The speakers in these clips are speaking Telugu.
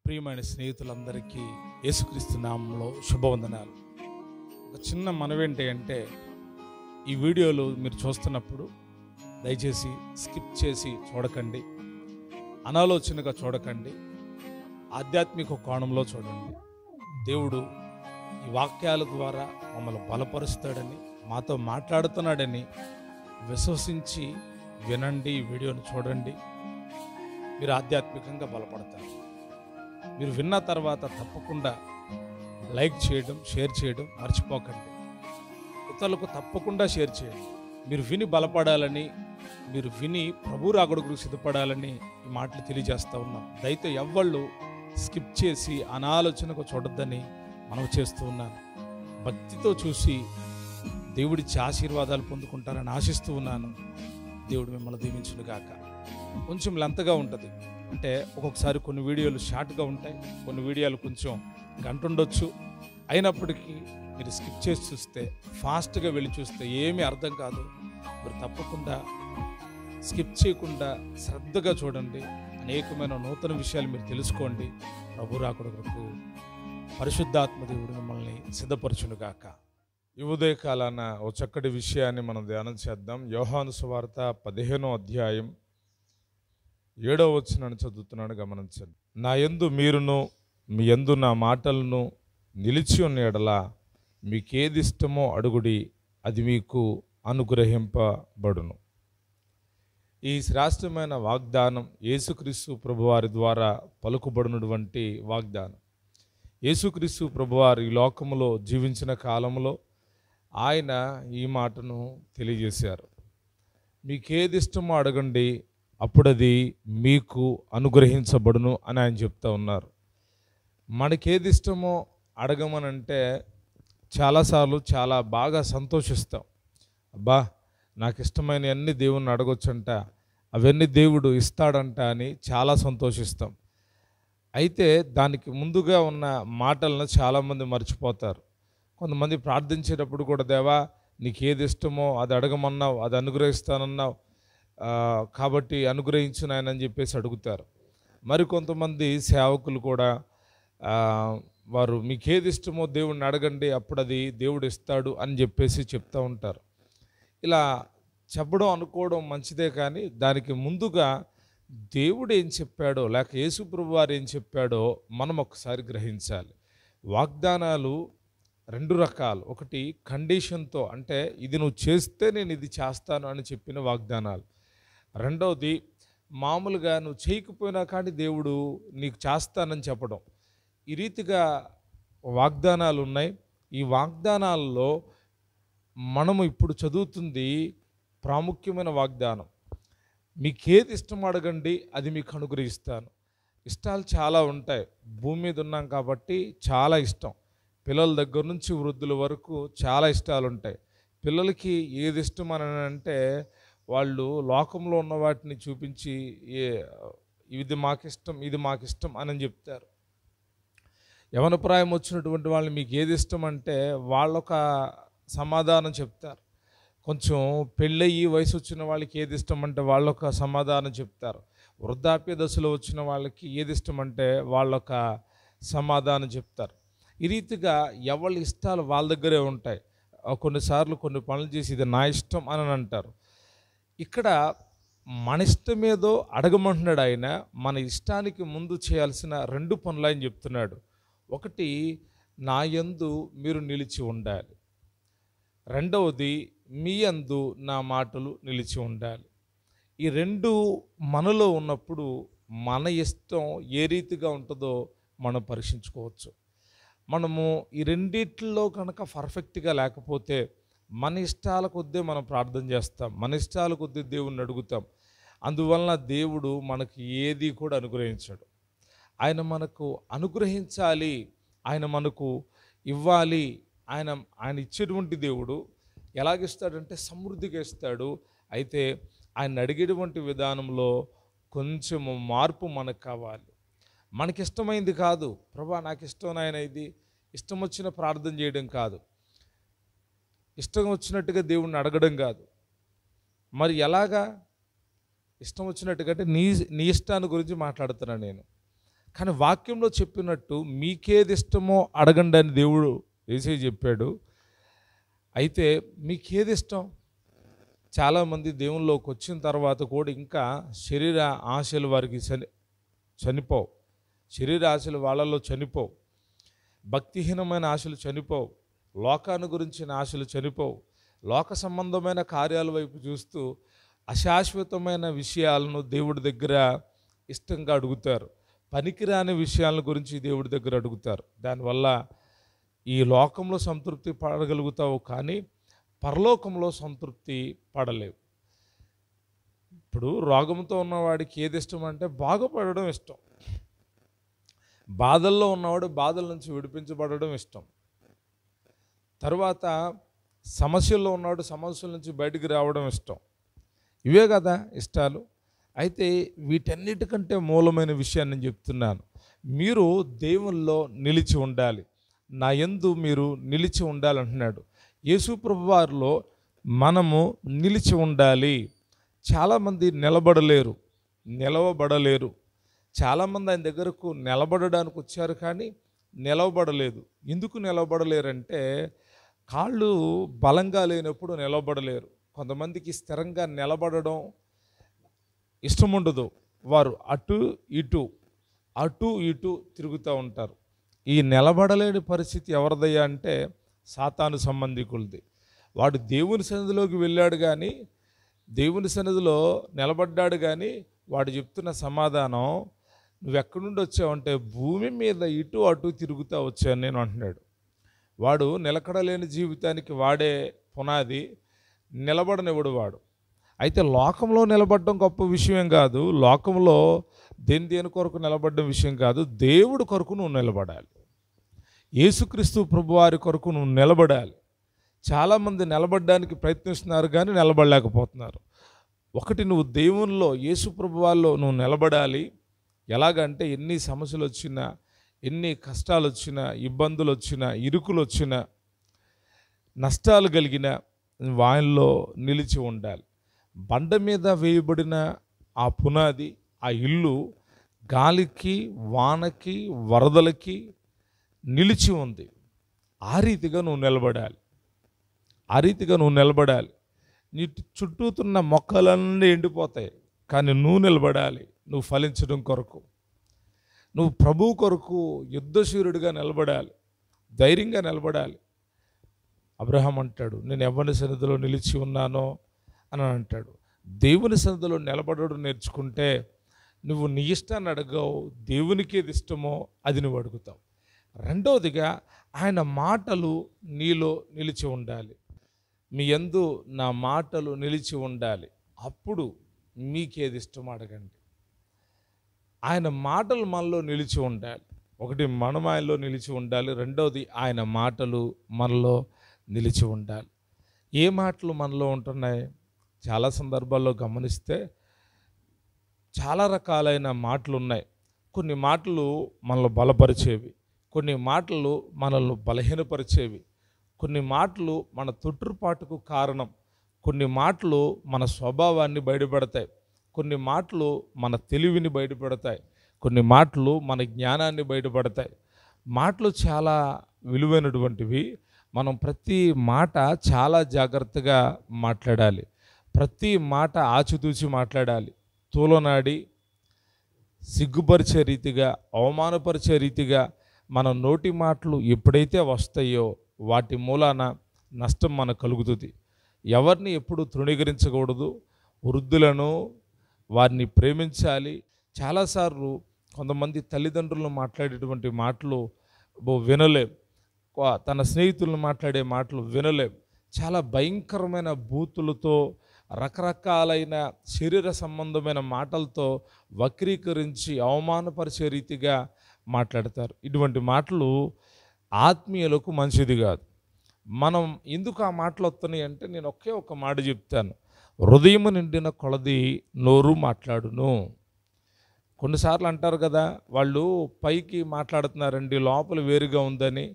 ప్రియమైన స్నేహితులందరికీ యేసుక్రీస్తు నామములో శుభవందనాలు. ఒక చిన్న మనవేంటి అంటే, ఈ వీడియోలు మీరు చూస్తున్నప్పుడు దయచేసి స్కిప్ చేసి చూడకండి, అనాలోచనగా చూడకండి, ఆధ్యాత్మిక కోణంలో చూడండి. దేవుడు ఈ వాక్యాల ద్వారా మమ్మల్ని బలపరుస్తాడని, మాతో మాట్లాడుతున్నాడని విశ్వసించి వినండి. ఈ వీడియోని చూడండి, మీరు ఆధ్యాత్మికంగా బలపడతారు. మీరు విన్న తర్వాత తప్పకుండా లైక్ చేయడం, షేర్ చేయడం మర్చిపోకండి. ఇతరులకు తప్పకుండా షేర్ చేయండి. మీరు విని బలపడాలని, మీరు విని ప్రభు రాకడకు సిద్ధపడాలని ఈ మాటలు తెలియజేస్తూ ఉన్నాం. దయతో ఎవ్వళ్ళు స్కిప్ చేసి అనాలోచనకు చూడొద్దని మనం చేస్తూ ఉన్నాను. భక్తితో చూసి దేవుడిచ్చి ఆశీర్వాదాలు పొందుకుంటారని ఆశిస్తూ ఉన్నాను. దేవుడు మిమ్మల్ని దీవించును గాక. కొంచెం లెంతగా ఉంటుంది, అంటే ఒక్కొక్కసారి కొన్ని వీడియోలు షార్ట్గా ఉంటాయి, కొన్ని వీడియోలు కొంచెం గంట ఉండొచ్చు. అయినప్పటికీ మీరు స్కిప్ చేసి చూస్తే, ఫాస్ట్గా వెళ్ళి చూస్తే ఏమీ అర్థం కాదు. మీరు తప్పకుండా స్కిప్ చేయకుండా శ్రద్ధగా చూడండి. అనేకమైన నూతన విషయాలు మీరు తెలుసుకోండి. ప్రభు రాకడకు పరిశుద్ధాత్మ దేవుడు మిమ్మల్ని సిద్ధపరచునుగాక. ఈ ఉదయకాలాన ఓ చక్కటి విషయాన్ని మనం ధ్యానం చేద్దాం. యోహాను సువార్త 15వ అధ్యాయం 7వ వచనాన్ని చదువుతున్నాను, గమనించండి. నా యందు మీరును, మీ యందు నా మాటలను నిలిచి ఉన్న యెడల మీకేది ఇష్టమో అడుగుడి, అది మీకు అనుగ్రహింపబడును. ఈ శ్రేష్టమైన వాగ్దానం యేసుక్రీస్తు ప్రభువారి ద్వారా పలుకుబడినటువంటి వాగ్దానం. యేసుక్రీస్తు ప్రభువారు ఈ లోకములో జీవించిన కాలంలో ఆయన ఈ మాటను తెలియజేశారు. మీకేది ఇష్టమో అడగండి, అప్పుడది మీకు అనుగ్రహించబడును అని ఆయన చెప్తా ఉన్నారు. మనకేది ఇష్టమో అడగమనంటే చాలాసార్లు చాలా బాగా సంతోషిస్తాం. అబ్బా, నాకు ఇష్టమైన అన్ని దేవుణ్ణి అడగొచ్చంట, అవన్నీ దేవుడు ఇస్తాడంట అని చాలా సంతోషిస్తాం. అయితే దానికి ముందుగా ఉన్న మాటలను చాలామంది మర్చిపోతారు. కొంతమంది ప్రార్థించేటప్పుడు కూడా, దేవా నీకు ఏది ఇష్టమో అది అడగమన్నావు, అది అనుగ్రహిస్తానన్నావు, కాబట్టి అనుగ్రహించు నాయన అని చెప్పేసి అడుగుతారు. మరికొంతమంది సేవకులు కూడా వారు మీకేది ఇష్టమో దేవుడిని అడగండి, అప్పుడు అది దేవుడు ఇస్తాడు అని చెప్పేసి చెప్తూ ఉంటారు. ఇలా చెప్పడం అనుకోవడం మంచిదే, కానీ దానికి ముందుగా దేవుడు ఏం చెప్పాడో, లేక యేసు ప్రభువు వారు ఏం చెప్పాడో మనం ఒకసారి గ్రహించాలి. వాగ్దానాలు రెండు రకాలు. ఒకటి కండిషన్తో, అంటే ఇది నువ్వు చేస్తే నేను ఇది చేస్తాను అని చెప్పిన వాగ్దానాలు. రెండవది మామూలుగా నువ్వు చేయకపోయినా కానీ దేవుడు నీకు చేస్తానని చెప్పడం. ఈ రీతిగా వాగ్దానాలు ఉన్నాయి. ఈ వాగ్దానాల్లో మనము ఇప్పుడు చదువుతుంది ప్రాముఖ్యమైన వాగ్దానం. మీకేది ఇష్టం అడగండి, అది మీకు అనుగ్రహిస్తాను. ఇష్టాలు చాలా ఉంటాయి. భూమి మీద ఉన్నాం కాబట్టి చాలా ఇష్టం. పిల్లల దగ్గర నుంచి వృద్ధుల వరకు చాలా ఇష్టాలు ఉంటాయి. పిల్లలకి ఏది ఇష్టం అని అంటే వాళ్ళు లోకంలో ఉన్న వాటిని చూపించి ఇది మాకిష్టం, ఇది మాకిష్టం అని చెప్తారు. యవన ప్రాయం వచ్చినటువంటి వాళ్ళు మీకు ఏది ఇష్టం అంటే వాళ్ళొక సమాధానం చెప్తారు. కొంచెం పెళ్ళయి వయసు వచ్చిన వాళ్ళకి ఏది ఇష్టం అంటే వాళ్ళొక సమాధానం చెప్తారు. వృద్ధాప్య దశలో వచ్చిన వాళ్ళకి ఏది ఇష్టం అంటే వాళ్ళొక సమాధానం చెప్తారు. ఈ రీతిగా ఎవరి ఇష్టాలు వాళ్ళ దగ్గరే ఉంటాయి. కొన్నిసార్లు కొన్ని పనులు చేసి ఇది నా ఇష్టం అని అంటారు. ఇక్కడ మన ఇష్టమేదో అడగమంటున్నాడు ఆయన. మన ఇష్టానికి ముందు చేయాల్సిన రెండు పనులు ఆయన చెప్తున్నాడు. ఒకటి, నా యందు మీరు నిలిచి ఉండాలి. రెండవది, మీ యందు నా మాటలు నిలిచి ఉండాలి. ఈ రెండు మనలో ఉన్నప్పుడు మన ఇష్టం ఏ రీతిగా ఉంటుందో మనం పరీక్షించుకోవచ్చు. మనము ఈ రెండిట్లో కనుక పర్ఫెక్ట్గా లేకపోతే మన ఇష్టాల కొద్దీ మనం ప్రార్థన చేస్తాం, మన ఇష్టాల కొద్దీ దేవుణ్ణి అడుగుతాం. అందువలన దేవుడు మనకి ఏది కూడా అనుగ్రహించాడు. ఆయన మనకు అనుగ్రహించాలి, ఆయన మనకు ఇవ్వాలి. ఆయన ఇచ్చేటువంటి దేవుడు ఎలాగిస్తాడంటే సమృద్ధిగా ఇస్తాడు. అయితే ఆయన అడిగేటువంటి విధానంలో కొంచెం మార్పు మనకు కావాలి. మనకిష్టమైంది కాదు, ప్రభా నాకు ఇష్టం నాయన, ఇది ఇష్టం వచ్చిన ప్రార్థన చేయడం కాదు, ఇష్టం వచ్చినట్టుగా దేవుణ్ణి అడగడం కాదు. మరి ఎలాగా? ఇష్టం వచ్చినట్టుగా అంటే నీ ఇష్టాన్ని గురించి మాట్లాడుతున్నాను నేను. కానీ వాక్యంలో చెప్పినట్టు మీకేది ఇష్టమో అడగండి అని దేవుడు యేసయ్య చెప్పాడు. అయితే మీకేది ఇష్టం? చాలామంది దేవునిలోకి వచ్చిన తర్వాత కూడా ఇంకా శరీర ఆశలు వారికి చనిపోవు. శరీర ఆశలు వాళ్ళలో చనిపోవు. భక్తిహీనమైన ఆశలు చనిపోవు. లోకాన్ని గురించిన ఆశలు చనిపోవు. లోక సంబంధమైన కార్యాల వైపు చూస్తూ అశాశ్వతమైన విషయాలను దేవుడి దగ్గర ఇష్టంగా అడుగుతారు. పనికిరాని విషయాల గురించి దేవుడి దగ్గర అడుగుతారు. దానివల్ల ఈ లోకంలో సంతృప్తి పడగలుగుతావు, కానీ పరలోకంలో సంతృప్తి పడలేవు. ఇప్పుడు రోగంతో ఉన్నవాడికి ఏది ఇష్టం అంటే బాగుపడడం ఇష్టం. బాధల్లో ఉన్నవాడు బాధల నుంచి విడిపించబడడం ఇష్టం. తర్వాత సమస్యల్లో ఉన్నవాడు సమస్యల నుంచి బయటికి రావడం ఇష్టం. ఇవే కదా ఇష్టాలు. అయితే వీటన్నిటికంటే మూలమైన విషయాన్ని నేను చెప్తున్నాను. మీరు దేవుల్లో నిలిచి ఉండాలి. నా యందు మీరు నిలిచి ఉండాలంటున్నాడు. యేసు ప్రభువారిలో మనము నిలిచి ఉండాలి. చాలామంది నిలబడలేరు, నిలవబడలేరు. చాలామంది ఆయన దగ్గరకు నిలబడడానికి వచ్చారు, కానీ నిలవబడలేదు. ఎందుకు నిలబడలేరంటే కాళ్ళు బలంగా లేనప్పుడు నిలబడలేరు. కొంతమందికి స్థిరంగా నిలబడడం ఇష్టం ఉండదు. వారు అటు ఇటు తిరుగుతూ ఉంటారు. ఈ నిలబడలేని పరిస్థితి ఎవరిదయ్యా అంటే సాతాను సంబంధికులది. వాడు దేవుని సన్నిధిలోకి వెళ్ళాడు, కానీ దేవుని సన్నిధిలో నిలబడ్డాడు, కానీ వాడు చెప్తున్న సమాధానం, నువ్వెక్కడి నుండి వచ్చావంటే భూమి మీద ఇటు అటు తిరుగుతూ వచ్చాను నేను అంటున్నాడు. వాడు నిలకడలేని జీవితానికి వాడే పునాది, నిలబడనివ్వడు వాడు. అయితే లోకంలో నిలబడడం గొప్ప విషయం కాదు. లోకంలో దేని కొరకు నిలబడడం విషయం కాదు. దేవుడి కొరకు నువ్వు నిలబడాలి. యేసుక్రీస్తు ప్రభువారి కొరకు నువ్వు నిలబడాలి. చాలామంది నిలబడడానికి ప్రయత్నిస్తున్నారు, కానీ నిలబడలేకపోతున్నారు. ఒకటి, నువ్వు దేవునిలో యేసు ప్రభువారిలో నువ్వు నిలబడాలి. ఎలాగంటే ఎన్ని సమస్యలు వచ్చినా, ఎన్ని కష్టాలు వచ్చినా, ఇబ్బందులు వచ్చినా, ఇరుకులు వచ్చినా, నష్టాలు కలిగిన వాయిల్లో నిలిచి ఉండాలి. బండ మీద వేయబడిన ఆ పునాది, ఆ ఇల్లు గాలికి, వానకి, వరదలకి నిలిచి ఉంది. ఆ రీతిగా నువ్వు నిలబడాలి. నీ చుట్టూతున్న మొక్కలన్నీ ఎండిపోతాయి, కానీ నువ్వు నిలబడాలి. నువ్వు ఫలించడం కొరకు, నువ్వు ప్రభువు కొరకు యుద్ధశూరుడిగా నిలబడాలి, ధైర్యంగా నిలబడాలి. అబ్రహాం అంటాడు, నేను ఎవరి సన్నిధిలో నిలిచి ఉన్నానో అని అంటాడు. దేవుని సన్నిధిలో నిలబడడం నేర్చుకుంటే నువ్వు నీ ఇష్టాన్ని అడగవు, దేవునికి ఏది ఇష్టమో అది నువ్వు అడుగుతావు. రెండవదిగా, ఆయన మాటలు నీలో నిలిచి ఉండాలి. మీ యందు నా మాటలు నిలిచి ఉండాలి, అప్పుడు మీకేది ఇష్టమో అడగండి. ఆయన మాటలు మనలో నిలిచి ఉండాలి. ఒకటి, మనం ఆయనలో నిలిచి ఉండాలి. రెండవది, ఆయన మాటలు మనలో నిలిచి ఉండాలి. ఏ మాటలు మనలో ఉంటున్నాయి? చాలా సందర్భాల్లో గమనిస్తే చాలా రకాలైన మాటలు ఉన్నాయి. కొన్ని మాటలు మనల్ని బలపరిచేవి, కొన్ని మాటలు మనల్ని బలహీనపరిచేవి, కొన్ని మాటలు మన తొట్టుపాటుకు కారణం, కొన్ని మాటలు మన స్వభావాన్ని బయటపెడతాయి, కొన్ని మాటలు మన తెలివిని బయటపెడతాయి, కొన్ని మాటలు మన జ్ఞానాన్ని బయటపడతాయి. మాటలు చాలా విలువైనటువంటివి. మనం ప్రతి మాట చాలా జాగ్రత్తగా మాట్లాడాలి. ప్రతి మాట ఆచితూచి మాట్లాడాలి. తూలనాడి సిగ్గుపరిచే రీతిగా, అవమానపరిచే రీతిగా మన నోటి మాటలు ఎప్పుడైతే వస్తాయో వాటి మూలాన నష్టం మనకు కలుగుతుంది. ఎవరిని ఎప్పుడు తృణీకరించకూడదు. వృద్ధులను, వారిని ప్రేమించాలి. చాలాసార్లు కొంతమంది తల్లిదండ్రులను మాట్లాడేటువంటి మాటలు వినలేం, తన స్నేహితులను మాట్లాడే మాటలు వినలేం. చాలా భయంకరమైన బూతులతో, రకరకాలైన శరీర సంబంధమైన మాటలతో వక్రీకరించి అవమానపరిచే రీతిగా మాట్లాడతారు. ఇటువంటి మాటలు ఆత్మీయులకు మంచిది కాదు. మనం ఎందుకు ఆ మాటలు వస్తున్నాయి అంటే, నేను ఒకే ఒక మాట చెప్తాను, హృదయం నిండిన కొలది నోరు మాట్లాడును. కొన్నిసార్లు అంటారు కదా, వాళ్ళు పైకి మాట్లాడుతున్నారండి, లోపల వేరుగా ఉందని.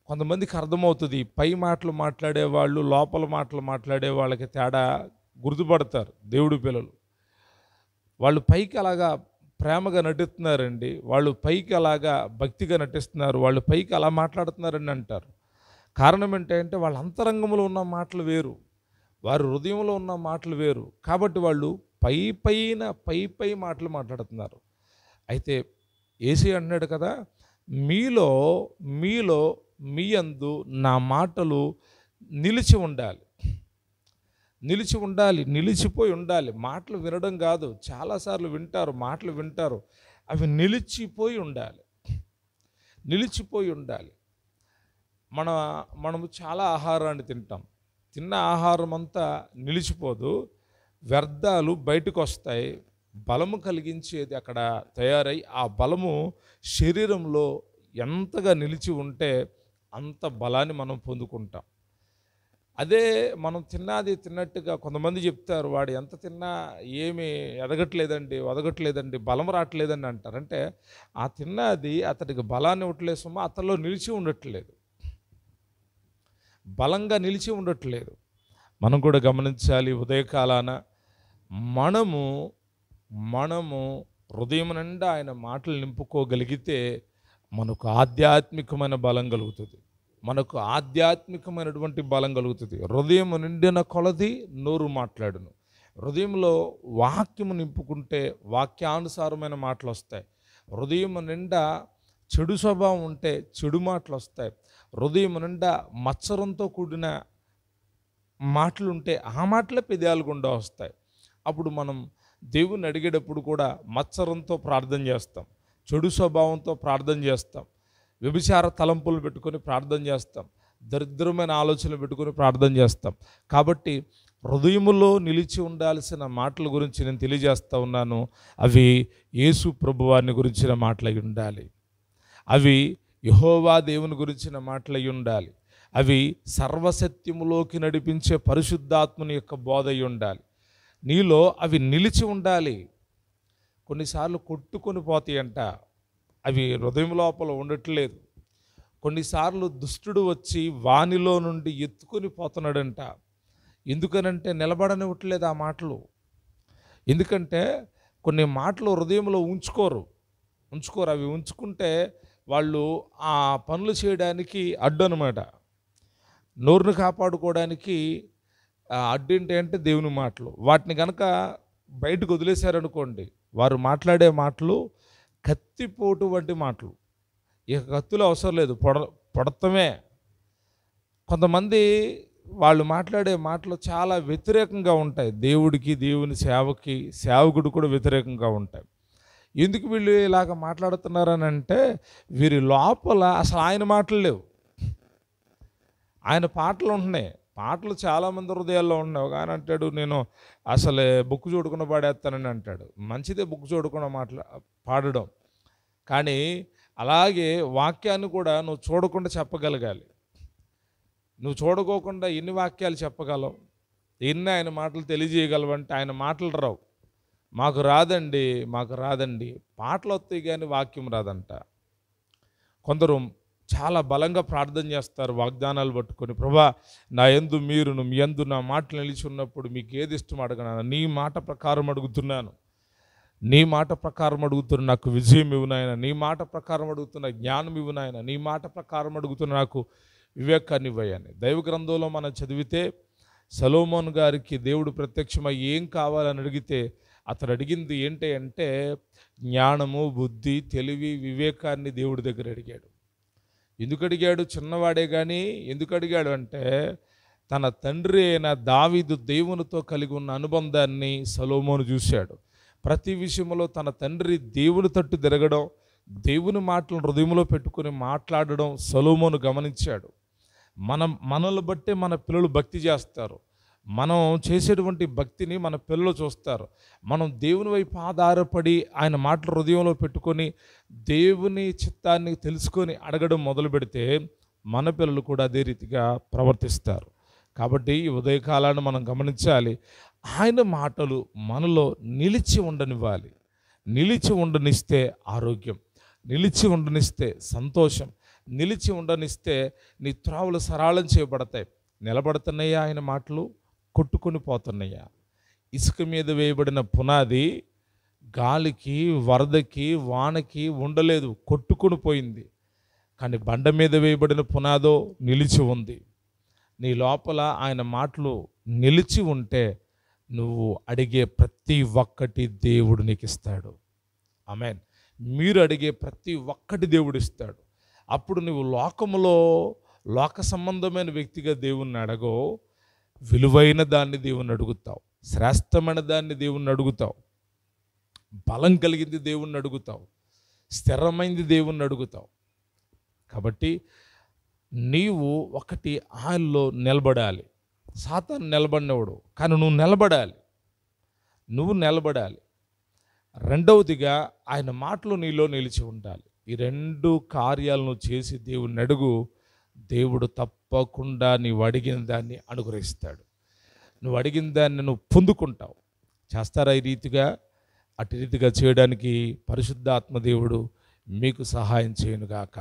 కొంతమందికి అర్థమవుతుంది, పై మాటలు మాట్లాడేవాళ్ళు లోపల మాటలు మాట్లాడే వాళ్ళకి తేడా గుర్తుపడతారు దేవుడి పిల్లలు. వాళ్ళు పైకి అలాగా ప్రేమగా నటిస్తున్నారండి, వాళ్ళు పైకి అలాగా భక్తిగా నటిస్తున్నారు, వాళ్ళు పైకి అలా మాట్లాడుతున్నారని అంటారు. కారణం ఏంటంటే వాళ్ళ అంతరంగంలో ఉన్న మాటలు వేరు, వారి హృదయంలో ఉన్న మాటలు వేరు. కాబట్టి వాళ్ళు పై మాటలు మాట్లాడుతున్నారు. అయితే యేసయ్య అంటున్నాడు కదా, మీలో మీలో మీ యందు నా మాటలు నిలిచి ఉండాలి. నిలిచిపోయి ఉండాలి. మాటలు వినడం కాదు, చాలాసార్లు వింటారు, మాటలు వింటారు, అవి నిలిచిపోయి ఉండాలి. మనము చాలా ఆహారాన్ని తింటాం. తిన్న ఆహారం అంతా నిలిచిపోదు, వ్యర్థాలు బయటకు వస్తాయి. బలము కలిగించేది అక్కడ తయారై ఆ బలము శరీరంలో ఎంతగా నిలిచి ఉంటే అంత బలాన్ని మనం పొందుకుంటాం. అదే మనం తిన్నట్టుగా కొంతమంది చెప్తారు, వాడు ఎంత తిన్నా ఏమీ ఒదగట్లేదండి, బలం రావట్లేదని అంటారు. అంటే ఆ తిన్నది అతడికి బలాన్ని ఇవ్వట్లేదు సుమా, అతనిలో బలంగా నిలిచి ఉండట్లేదు. మనం కూడా గమనించాలి, ఉదయకాలాన మనము హృదయం నిండా ఆయన మాటలు నింపుకోగలిగితే మనకు ఆధ్యాత్మికమైన బలం కలుగుతుంది. హృదయం నిండిన కొలది నోరు మాట్లాడును. హృదయంలో వాక్యము నింపుకుంటే వాక్యానుసారమైన మాటలు వస్తాయి. హృదయం నిండా చెడు స్వభావం ఉంటే చెడు మాటలు వస్తాయి. హృదయం నిండా మత్సరంతో కూడిన మాటలు ఉంటే ఆ మాటలే పెదాల గుండా వస్తాయి. అప్పుడు మనం దేవుని అడిగేటప్పుడు కూడా మత్సరంతో ప్రార్థన చేస్తాం, చెడు స్వభావంతో ప్రార్థన చేస్తాం, వ్యభిచార తలంపులు పెట్టుకొని ప్రార్థన చేస్తాం, దరిద్రమైన ఆలోచనలు పెట్టుకొని ప్రార్థన చేస్తాం. కాబట్టి హృదయములో నిలిచి ఉండాల్సిన మాటల గురించి నేను తెలియజేస్తూ ఉన్నాను. అవి యేసు ప్రభువారిని గురించిన మాటలై ఉండాలి. అవి యెహోవా దేవుని గురించిన మాటలై ఉండాలి. అవి సర్వసత్యములోకి నడిపించే పరిశుద్ధాత్మని యొక్క బోధ అయి ఉండాలి. నీలో అవి నిలిచి ఉండాలి. కొన్నిసార్లు కొట్టుకొని పోతాయంట, అవి హృదయం లోపల ఉండట్లేదు. కొన్నిసార్లు దుష్టుడు వచ్చి వానిలో నుండి ఎత్తుకొని పోతున్నాడంట. ఎందుకనంటే నిలబడనివ్వట్లేదు ఆ మాటలు. ఎందుకంటే కొన్ని మాటలు హృదయంలో ఉంచుకోరు. అవి ఉంచుకుంటే వాళ్ళు ఆ పనులు చేయడానికి అడ్డు అనమాట. నోరును కాపాడుకోవడానికి అడ్డు ఏంటంటే దేవుని మాటలు. వాటిని కనుక బయటకు వదిలేశారనుకోండి, వారు మాట్లాడే మాటలు కత్తిపోటు వంటి మాటలు. ఇక కత్తులు అవసరం లేదు, పొడతమే. కొంతమంది వాళ్ళు మాట్లాడే మాటలు చాలా వ్యతిరేకంగా ఉంటాయి. దేవుడికి, దేవుని సేవకుడు కూడా వ్యతిరేకంగా ఉంటాయి. ఎందుకు వీళ్ళు ఇలాగ మాట్లాడుతున్నారని అంటే, వీరి లోపల అసలు ఆయన మాటలు లేవు, ఆయన పాటలు ఉంటున్నాయి. పాటలు చాలామంది హృదయాల్లో ఉన్నాయి. ఒక ఆయన అంటాడు, నేను అసలే బుక్ చూడకుండా పాడేస్తానని అంటాడు. మంచిదే బుక్ చూడకుండా పాడడం, కానీ అలాగే వాక్యాన్ని కూడా నువ్వు చూడకుండా చెప్పగలగాలి. నువ్వు చూడకోకుండా ఎన్ని వాక్యాలు చెప్పగలవు, ఎన్ని ఆయన మాటలు తెలియజేయగలవంటే ఆయన మాటలు రావు. మాకు రాదండి పాటలు వస్తాయి కానీ వాక్యం రాదంట. కొందరు చాలా బలంగా ప్రార్థన చేస్తారు, వాగ్దానాలు పట్టుకొని, ప్రభా నా యందు మీరును, మీ యందు నా మాటలు నిలిచి ఉన్నప్పుడు మీకు ఏది ఇష్టం అడగనా, నీ మాట ప్రకారం అడుగుతున్నాను, నాకు విజయం ఇవ్వు నాయన, నీ మాట ప్రకారం అడుగుతున్న జ్ఞానం ఇవ్వు నాయన, నీ మాట ప్రకారం అడుగుతున్న నాకు వివేకాన్ని ఇవ్వని. దైవ గ్రంథంలో మనం చదివితే సొలొమోను గారికి దేవుడు ప్రత్యక్షమై ఏం కావాలని అడిగితే అతడు అడిగింది ఏంటి అంటే జ్ఞానము, బుద్ధి, తెలివి, వివేకాన్ని దేవుడి దగ్గర అడిగాడు. ఎందుకు అడిగాడు? చిన్నవాడే కానీ ఎందుకు అడిగాడు అంటే, తన తండ్రి అయిన దావీదు దేవునితో కలిగి ఉన్న అనుబంధాన్ని సొలొమోను చూశాడు. ప్రతి విషయంలో తన తండ్రి దేవుని తట్టు తిరగడం, దేవుని మాటలను హృదయంలో పెట్టుకుని మాట్లాడడం సొలొమోను గమనించాడు. మనల్ని బట్టే మన పిల్లలు భక్తి చేస్తారు. మనం చేసేటువంటి భక్తిని మన పిల్లలు చూస్తారు. మనం దేవుని వైపు ఆధారపడి ఆయన మాటలు హృదయంలో పెట్టుకొని దేవుని చిత్తాన్ని తెలుసుకొని అడగడం మొదలు పెడితే మన పిల్లలు కూడా అదే రీతిగా ప్రవర్తిస్తారు. కాబట్టి ఈ ఉదయకాలాన్ని మనం గమనించాలి. ఆయన మాటలు మనలో నిలిచి ఉండనివ్వాలి. నిలిచి ఉండనిస్తే ఆరోగ్యం, నిలిచి ఉండనిస్తే సంతోషం, నిలిచి ఉండనిస్తే నీ త్రావులు సరళం చేయబడతాయి. నిలబడుతున్నాయా ఆయన మాటలు? కొట్టుకొని పోతున్నాయా? ఇసుక మీద వేయబడిన పునాది గాలికి, వరదకి, వానకి ఉండలేదు, కొట్టుకొని పోయింది. కానీ బండ మీద వేయబడిన పునాదో నిలిచి ఉంది. నీ లోపల ఆయన మాటలు నిలిచి ఉంటే నువ్వు అడిగే ప్రతి ఒక్కటి దేవుడు నీకు ఇస్తాడు. ఆమేన్. మీరు అడిగే ప్రతి ఒక్కటి దేవుడు ఇస్తాడు. అప్పుడు నువ్వు లోక సంబంధమైన వ్యక్తిగా దేవుణ్ణి అడగో, విలువైన దాన్ని దేవుణ్ణి అడుగుతావు, శ్రేష్టమైన దాన్ని దేవుణ్ణి అడుగుతావు, బలం కలిగింది దేవుణ్ణి అడుగుతావు, స్థిరమైంది దేవుణ్ణి అడుగుతావు. కాబట్టి నీవు ఒకటి ఆయనలో నిలబడాలి. సాతాను నిలబడినవాడు, కానీ నువ్వు నిలబడాలి. రెండవదిగా ఆయన మాటలు నీలో నిలిచి ఉండాలి. ఈ రెండు కార్యాలను చేసి దేవుణ్ణి అడుగు, దేవుడు తప్పకుండా నీవు అడిగిన దాన్ని అనుగ్రహిస్తాడు. నువ్వు అడిగిన దాన్ని నువ్వు పొందుకుంటావు. చేస్తారా ఈ రీతిగా? అటు రీతిగా చేయడానికి పరిశుద్ధాత్మ దేవుడు మీకు సహాయం చేయనుగాక.